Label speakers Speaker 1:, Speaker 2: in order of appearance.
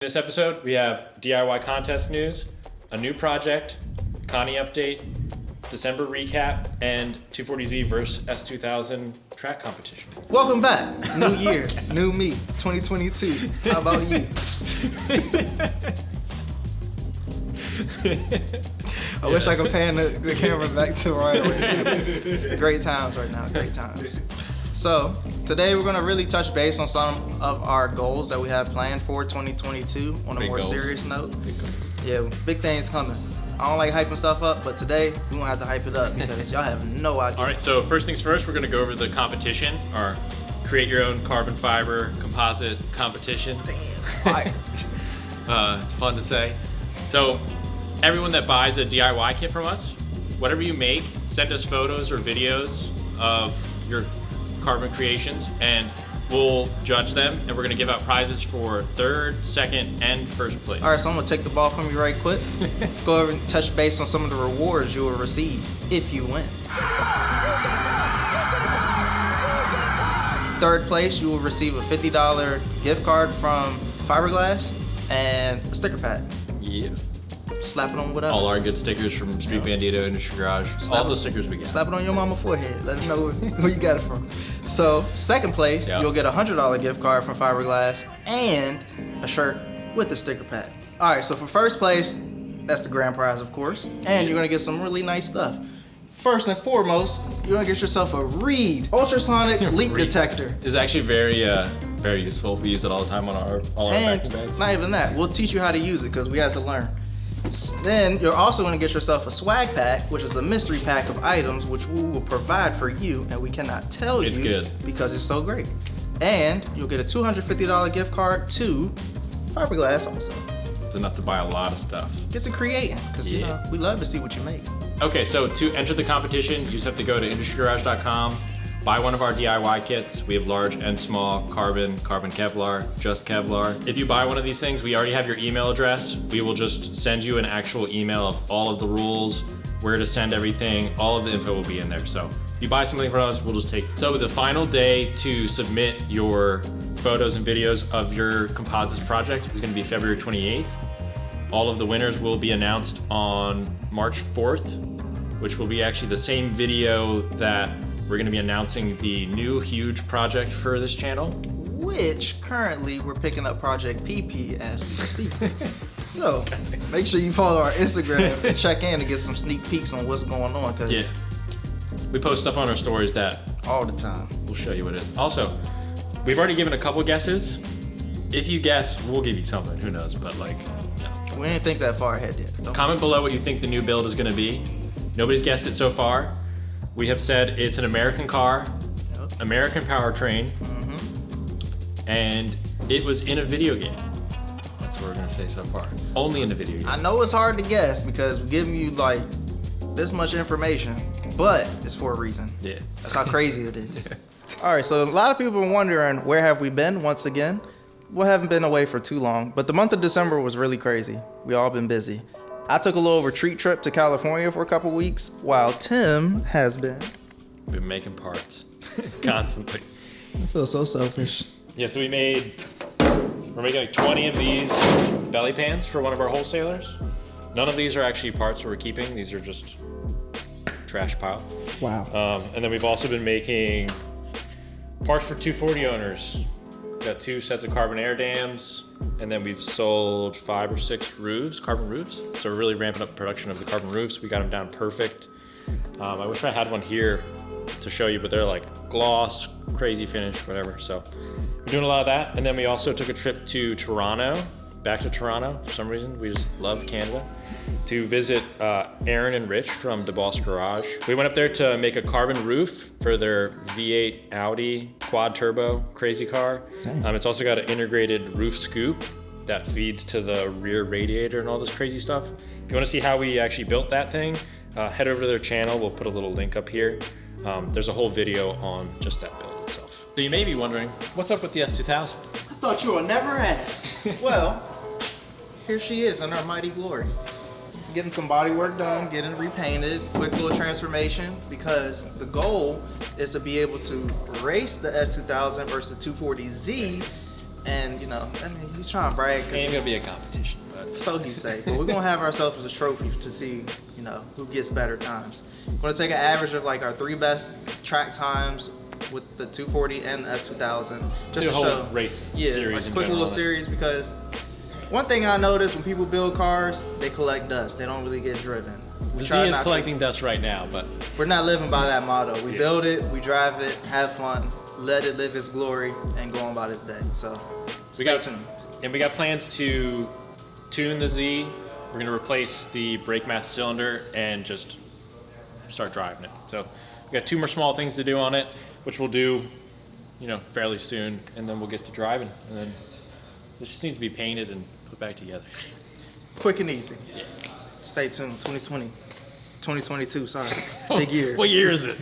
Speaker 1: In this episode, we have DIY contest news, a new project, Connie update, December recap, and 240Z versus S2000 track competition.
Speaker 2: Welcome back. New year, new me, 2022. How about you? I wish I could pan the camera back to right. Great times right now, great times. So, today we're going to really touch base on some of our goals that we have planned for 2022 on a more serious note. Yeah, big things coming. I don't like hyping stuff up, but today we won't have to hype it up because y'all have no idea.
Speaker 1: All right, so first things first, we're going to go over the competition, our create your own carbon fiber composite competition.
Speaker 2: Fire.
Speaker 1: It's fun to say. So, everyone that buys a DIY kit from us, whatever you make, send us photos or videos of your carbon creations and we'll judge them, and we're going to give out prizes for third, second, and first place.
Speaker 2: All right, so I'm going to take the ball from you right quick. Let's go over and touch base on some of the rewards you will receive if you win. Third place, you will receive a $50 gift card from Fiberglass and a sticker pad.
Speaker 1: Yeah.
Speaker 2: Slap it on whatever.
Speaker 1: All our good stickers from Street Bandito, Industry Garage. All the stickers we got.
Speaker 2: Slap it on your mama's forehead. Let them know where you got it from. So, second place, you'll get a $100 gift card from Fiberglass and a shirt with a sticker pad. All right, so for first place, that's the grand prize, of course. And you're gonna get some really nice stuff. First and foremost, you're gonna get yourself a Reed ultrasonic leak detector.
Speaker 1: It's actually very useful. We use it all the time on all our packing bags.
Speaker 2: Not even that, we'll teach you how to use it because we had to learn. Then you're also going to get yourself a swag pack, which is a mystery pack of items which we will provide for you, and we cannot tell you
Speaker 1: good
Speaker 2: because it's so great. And you'll get a $250 gift card to Fiberglass also.
Speaker 1: It's enough to buy a lot of stuff.
Speaker 2: Get to creating because you know we love to see what you make.
Speaker 1: Okay, so to enter the competition, you just have to go to industrygarage.com, buy one of our DIY kits. We have large and small, carbon Kevlar, just Kevlar. If you buy one of these things, we already have your email address. We will just send you an actual email of all of the rules, where to send everything, all of the info will be in there. So if you buy something from us, we'll just take it. So the final day to submit your photos and videos of your Composites project is gonna be February 28th. All of the winners will be announced on March 4th, which will be actually the same video that we're going to be announcing the new huge project for this channel.
Speaker 2: Which currently we're picking up Project PP as we speak. So make sure you follow our Instagram and check in to get some sneak peeks on what's going on. Cause
Speaker 1: we post stuff on our stories that
Speaker 2: all the time.
Speaker 1: We'll show you what it is. Also, we've already given a couple guesses. If you guess, we'll give you something. Who knows? But
Speaker 2: we didn't think that far ahead yet.
Speaker 1: Comment below what you think the new build is going to be. Nobody's guessed it so far. We have said it's an American car, American powertrain, and it was in a video game. That's what we're gonna say so far. Only in a video game.
Speaker 2: I know it's hard to guess because we're giving you like this much information, but it's for a reason.
Speaker 1: Yeah.
Speaker 2: That's how crazy it is. All right, so a lot of people are wondering where have we been once again? We haven't been away for too long, but the month of December was really crazy. We all been busy. I took a little retreat trip to California for a couple weeks, while Tim has been
Speaker 1: making parts constantly.
Speaker 2: I feel so selfish.
Speaker 1: Yeah, so we're making like 20 of these belly pans for one of our wholesalers. None of these are actually parts we're keeping. These are just trash pile.
Speaker 2: Wow.
Speaker 1: And then we've also been making parts for 240 owners. Got 2 sets of carbon air dams, and then we've sold 5 or 6 roofs, carbon roofs. So we're really ramping up production of the carbon roofs. We got them down perfect. I wish I had one here to show you, but they're like gloss, crazy finish, whatever. So we're doing a lot of that. And then we also took a trip to Toronto, back to Toronto for some reason. We just love Canada. To visit Aaron and Rich from DeBoss Garage. We went up there to make a carbon roof for their V8 Audi quad turbo crazy car. It's also got an integrated roof scoop that feeds to the rear radiator and all this crazy stuff. If you want to see how we actually built that thing, head over to their channel. We'll put a little link up here. There's a whole video on just that build itself. So you may be wondering, what's up with the S2000?
Speaker 2: I thought you would never ask. Well, here she is in her mighty glory. Getting some body work done, getting repainted, quick little transformation, because the goal is to be able to race the S2000 versus the 240Z And, you know, I mean, he's trying to brag.
Speaker 1: Ain't gonna be a competition. But.
Speaker 2: So he say. But we're going to have ourselves as a trophy to see, you know, who gets better times. We're going to take an average of like our 3 best track times with the 240 and the S2000. Just
Speaker 1: do a
Speaker 2: to
Speaker 1: whole
Speaker 2: show.
Speaker 1: race
Speaker 2: Yeah,
Speaker 1: series
Speaker 2: like a
Speaker 1: in
Speaker 2: quick
Speaker 1: general.
Speaker 2: little series, because one thing I notice when people build cars, they collect dust. They don't really get driven.
Speaker 1: The Z
Speaker 2: try
Speaker 1: is
Speaker 2: not to-
Speaker 1: collecting dust right now, but
Speaker 2: We're not living by that motto. We
Speaker 1: Yeah.
Speaker 2: build it, we drive it, have fun, let it live its glory, and go on about its day. So stay tuned.
Speaker 1: And we got plans to tune the Z. We're gonna replace the brake master cylinder and just start driving it. So we got 2 more small things to do on it, which we'll do, you know, fairly soon, and then we'll get to driving. And then this just needs to be painted and put back together.
Speaker 2: Quick and easy. Stay tuned. 2020, 2022. Sorry, big year.
Speaker 1: What year is it?